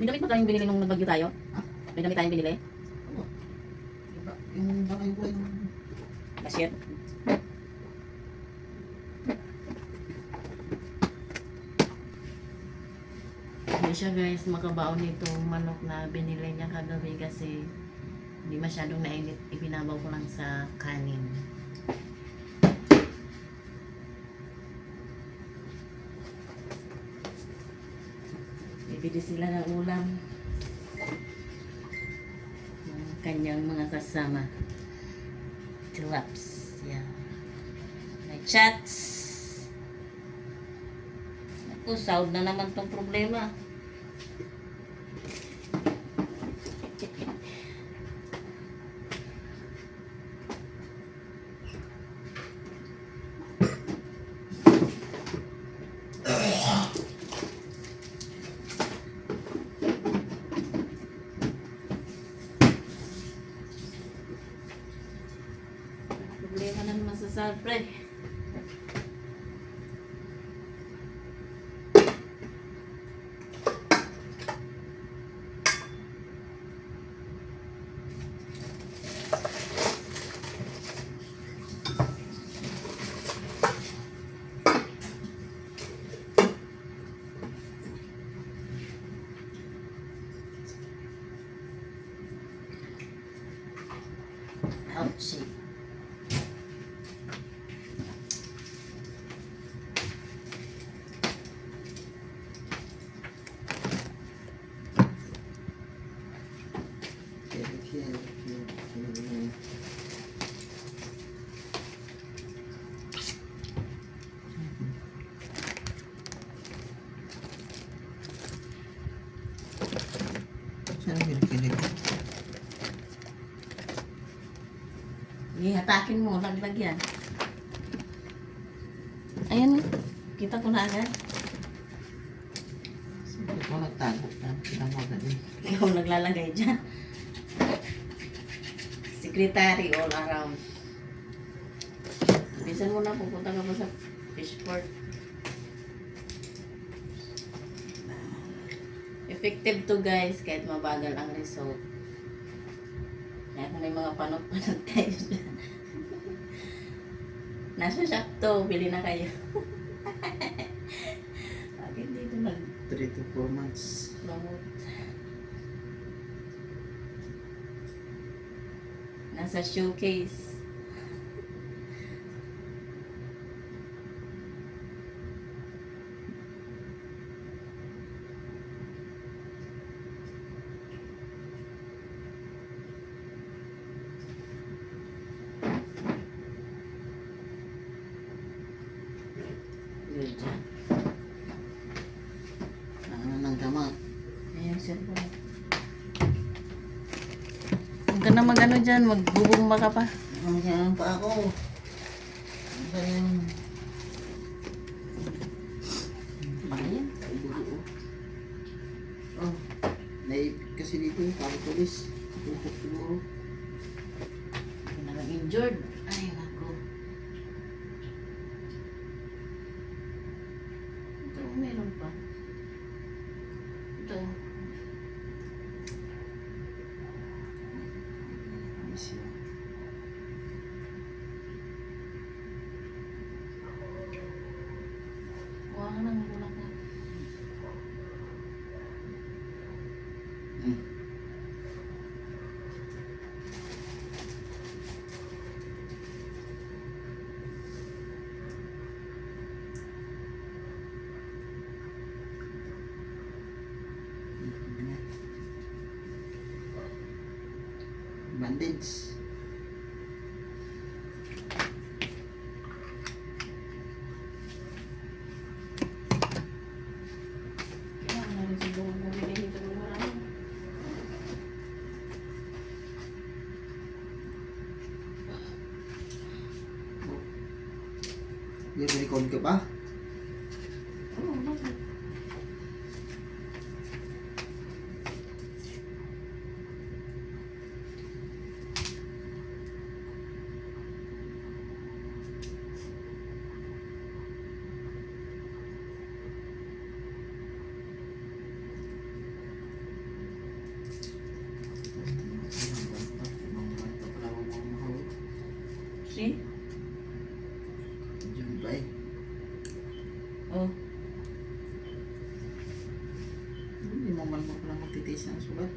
May damit ba tayong binili nung nagbagyo tayo? May damit tayong binili? Oo. Yung baka yung kulay ng... Last year? Hindi siya guys makabaon nitong manok na binili niya kagabi kasi hindi masyadong nainit. Ipinabaw ko lang sa kanin. Bibili sila ng ulam ng kanyang mga kasama. Tilaps. Yeah. May chats. Ako, sahod na naman tong problema. Problema na naman sa salpre. Ouchie. Saan ang kinikili ko? Ihatakin mo, laglag yan. Ayan, kita ko na agad. Saan ko nagtago? Kita mo agad eh. Ikaw naglalagay dyan. Secretary all around. Bisan mo na, pupunta ka pa sa fishport. Effective to guys, kahit mabagal ang result. Kaya kung may mga panot-panot kayo dyan. Nasa shop to, bili na kayo. Bakit dito 3 to 4 months. promote? Nasa showcase. Good job. Ano ng gamot? Ayan, cellphone. Huwag ka na mag-ano dyan, magbubumba ka pa. Nandiyan pa ako. Saan yung... Ayan. Ay, budo. Oh, naipit kasi dito yung pangkulis. Tukok siguro. Hindi na nag-injured. Ay, ako. Ito, meron pa. Ito. Ayos yun. Kuha ka ng bulak ka. Hmm. Bandage. Kaya na rin siguro bumili nito ng marami. I-record ka pa? Oo, bakit? susi. Jumpay. Oh. Hindi mo man mo pala magtitiis ng sulat.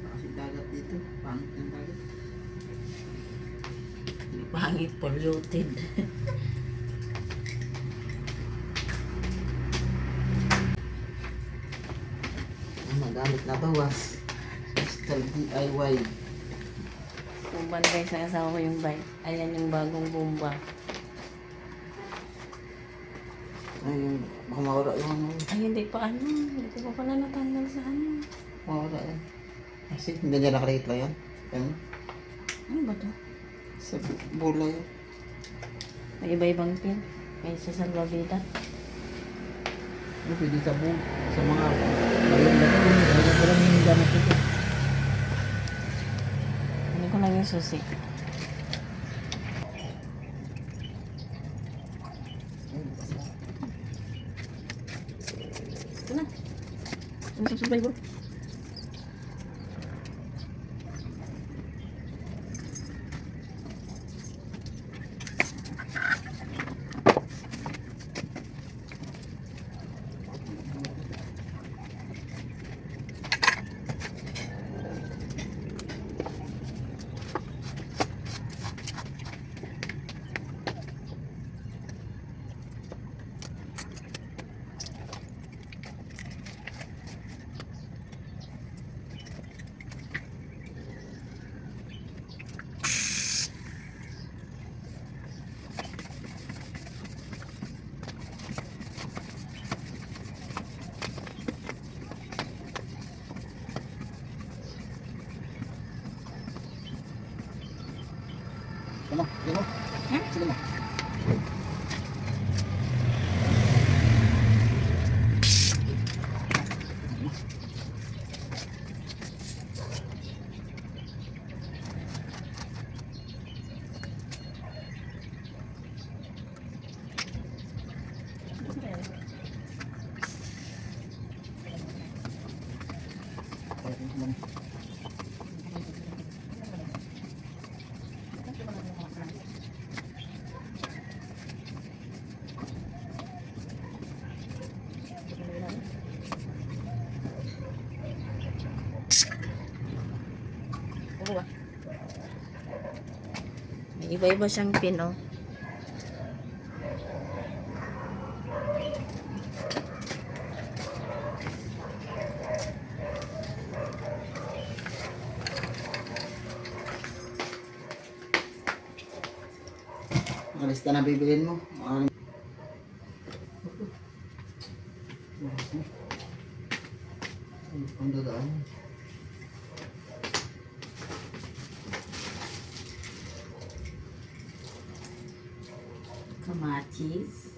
Kasi dagat dito. Pangit ng dagat. Pangit, polluted. Nagamit na to ah. Mr. DIY. Bumban guys, ang asawa ko yung bike. Ayan yung bagong bomba. Ay, baka mawala yung ano. Ay, hindi pa ano. Hindi ko pa pala natanggal sa ano. Mawala yan. Kasi hindi niya nakalagit lang yan. Yan. Ano ba to? Sa bola yun. May iba-ibang pin. May sa salvavida. Ano pwede sa buong. Sa mga bayan na ito. Parang yung gamit ito. Hindi ko lang yung susi. Ito na. Ano sa subay bro? Ano? Ano? Ha? Sige na. Oo ah. May iba-iba siyang pin oh. Ang lista na bibilin mo. Ang dadaan. Kamatis.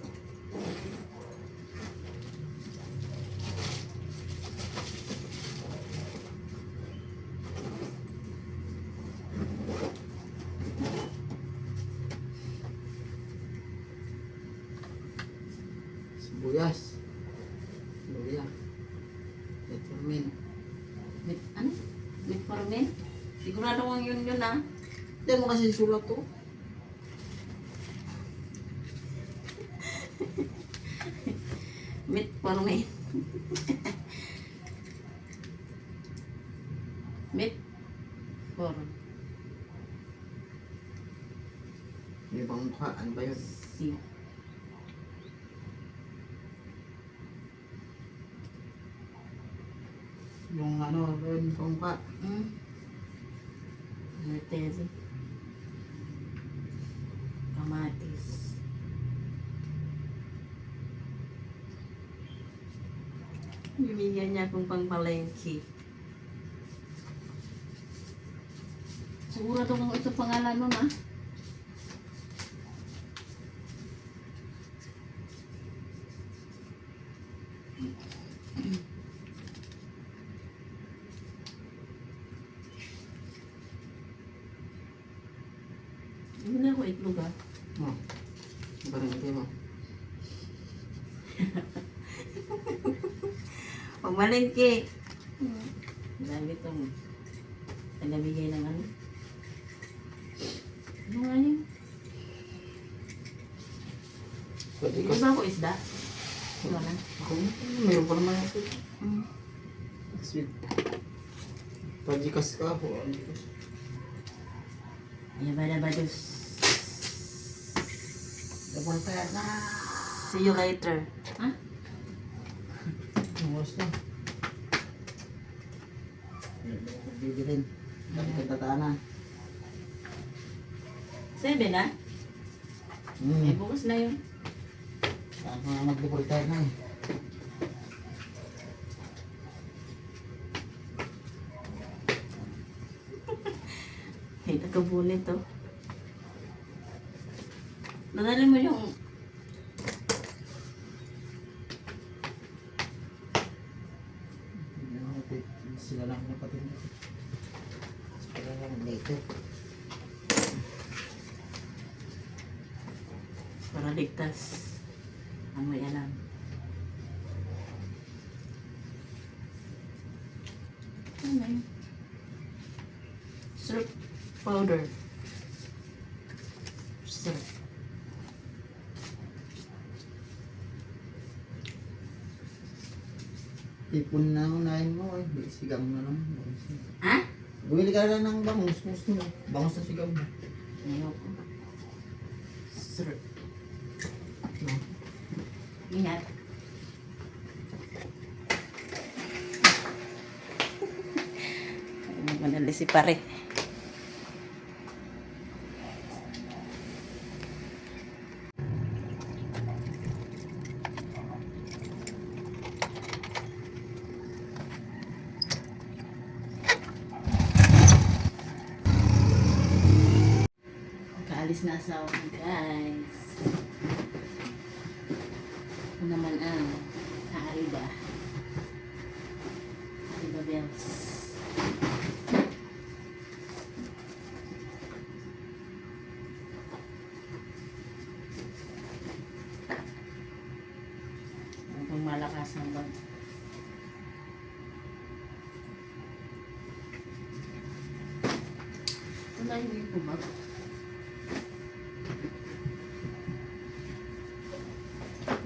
Sibuyas. Luya. Metformin. Mit, ano? Metformin? Sigurado kong yun ah. Diyan mo kasi sulat to. Metformin. Metformin. May ibang mukha. Ano ba yun? Yung ano, yun, ibang mukha. Tezi. Kamatis. Bibigyan niya akong pangpalengke. Sigurado kung ito pangalan nun ah. Hindi na ako itlog ah. Oh. Iba rin ito mo. Pagmalengke. Dami itong Tagabigay ng ano. Ano nga yun? Pwede Di ka. ba ako isda? Wala. Ako, mayroon pa naman ako. Mm. Sweet. Pajikas ka ako. Yabadabados. Double pa na. See you later. Ha? Oras na. Bibilin. Dami kang tataanan. 7 na? Eh, bukas na yun. Saan ko na mag-retire na eh. Ay, nakabulit to. Nadali mo yung... Sila lang kapatid. Sila lang later. Para ligtas. Ang may alam. Ano na yun? Syrup powder. Syrup. Ipon na unahin mo eh. Sigaw na lang. Ha? Bumili ka na ng bangus. Gusto mo. Bangus na sigaw mo. Ayoko. Syrup. Ingat. Madali si pare. Kaalis na asawa ko, guys. Ito naman ang Arriba. Arriba Bells. Ang malakas ang bag. Wala yung ito bag.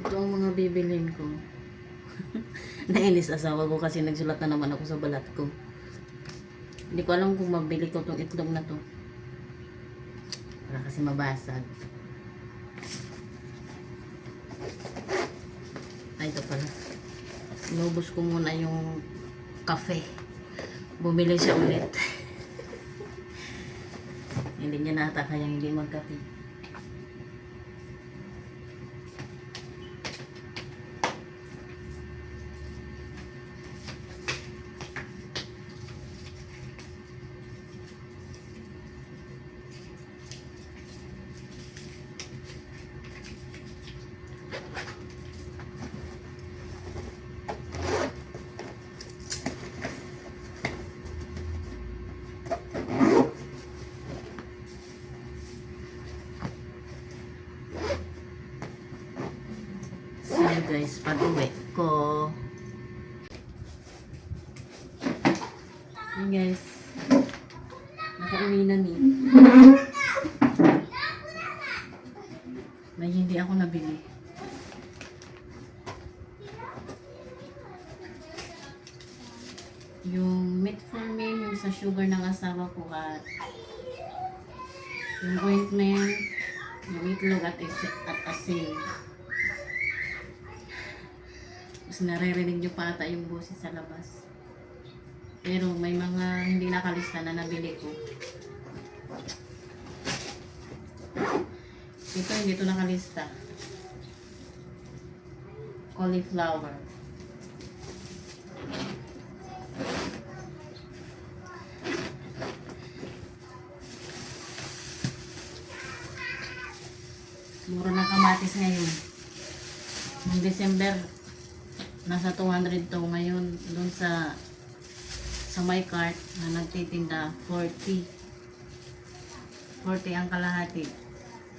Ito ang mga bibilin ko. Nainis asawa ko kasi nagsulat na naman ako sa balat ko. Hindi ko alam kung mabili ko tong itlog na to. Para kasi mabasag. Ay, ito pala. Inubos ko muna yung kafe. Bumili siya ulit. Hindi niya nata kaya hindi magkape. So guys, pag-uwi ko. Hey guys. Nakauwi na ni. May hindi ako nabili. Yung metformin, yung sa sugar ng asawa ko at yung ointment, yung itlog at asin. Mas naririnig nyo pa ata yung boses sa labas. Pero may mga hindi nakalista na nabili ko. Ito hindi ito nakalista. Cauliflower. Mura ng kamatis ngayon. Noong December, nasa 200 to. Ngayon, doon sa my cart na nagtitinda, 40. 40 ang kalahati.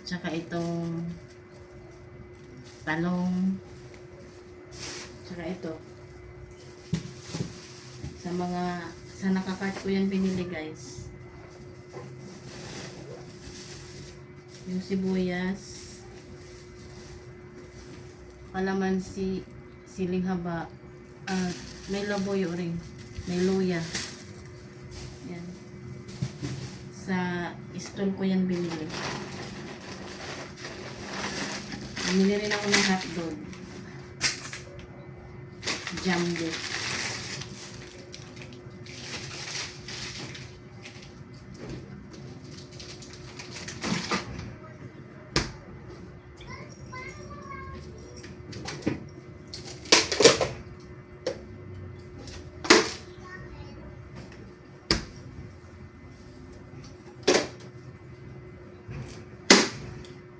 Tsaka itong talong. Tsaka ito. Sa mga Sa nakakart ko yan binili guys. Yung sibuyas, kalamansi, siling haba, at may laboyo rin, may luya. Yan. Sa stall ko yan binili. Bumili rin ako ng hotdog. Jumbo.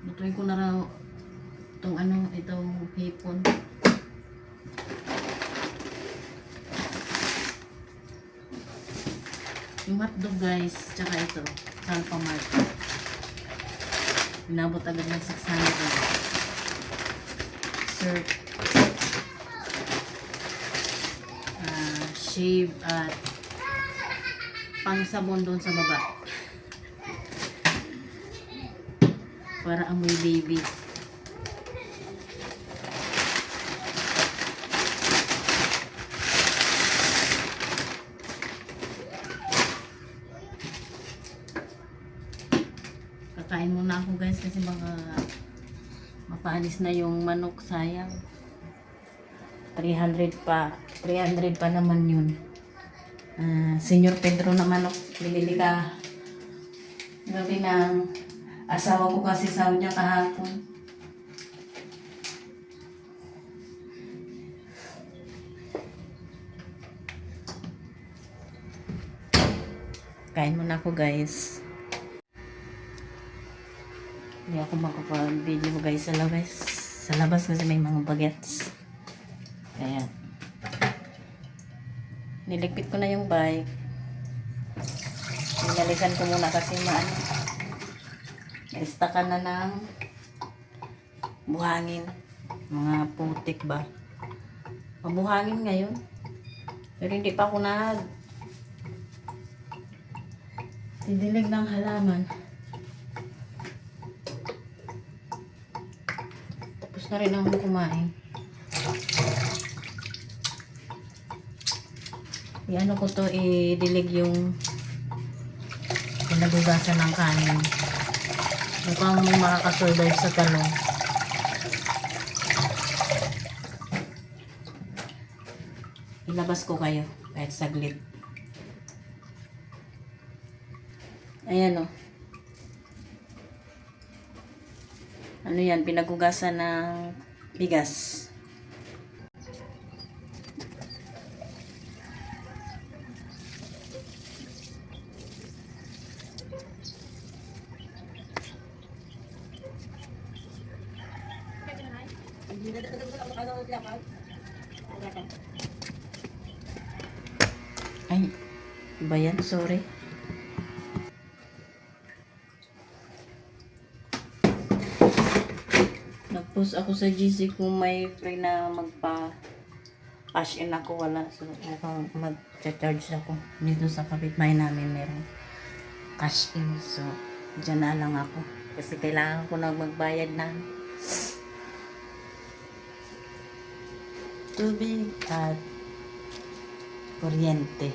Lutuin ko na raw itong hipon. Yung hotdog guys, tsaka ito, Alphamart. Inabot agad ng 600. Syrup, shave at pang sabon doon sa baba. Para amoy baby. Kakain muna ako guys kasi baka mapaalis na yung manok, sayang. 300 pa naman yun. Senyor Pedro na manok, binili ka gabi ng asawa ko kasi sahod niya kahapon. Kain muna ako guys. Hindi ako makapag-video guys sa labas. Sa labas kasi may mga bagets. Kaya niligpit ko na yung bike. Pinalisan ko muna kasi naistakan na ng buhangin. Mga putik ba? Mabuhangin ngayon. Pero hindi pa ako didilig ng halaman. Tapos na rin ako kumain. Iano ko to, idilig yung pinagugasan ng kanin. Mukhang makakasurvive sa talong. Ilabas ko kayo kahit saglit. Ayan o. Ano yan? Pinagugasan ng bigas. Ay, iba yan? Sorry. Nag-post ako sa GC kung may free na cash in ako, wala. So, mukhang mag-charge ako. Dito sa kapitbahay namin meron cash in. So, dyan na lang ako. Kasi kailangan ko na magbayad ng tubig at kuryente.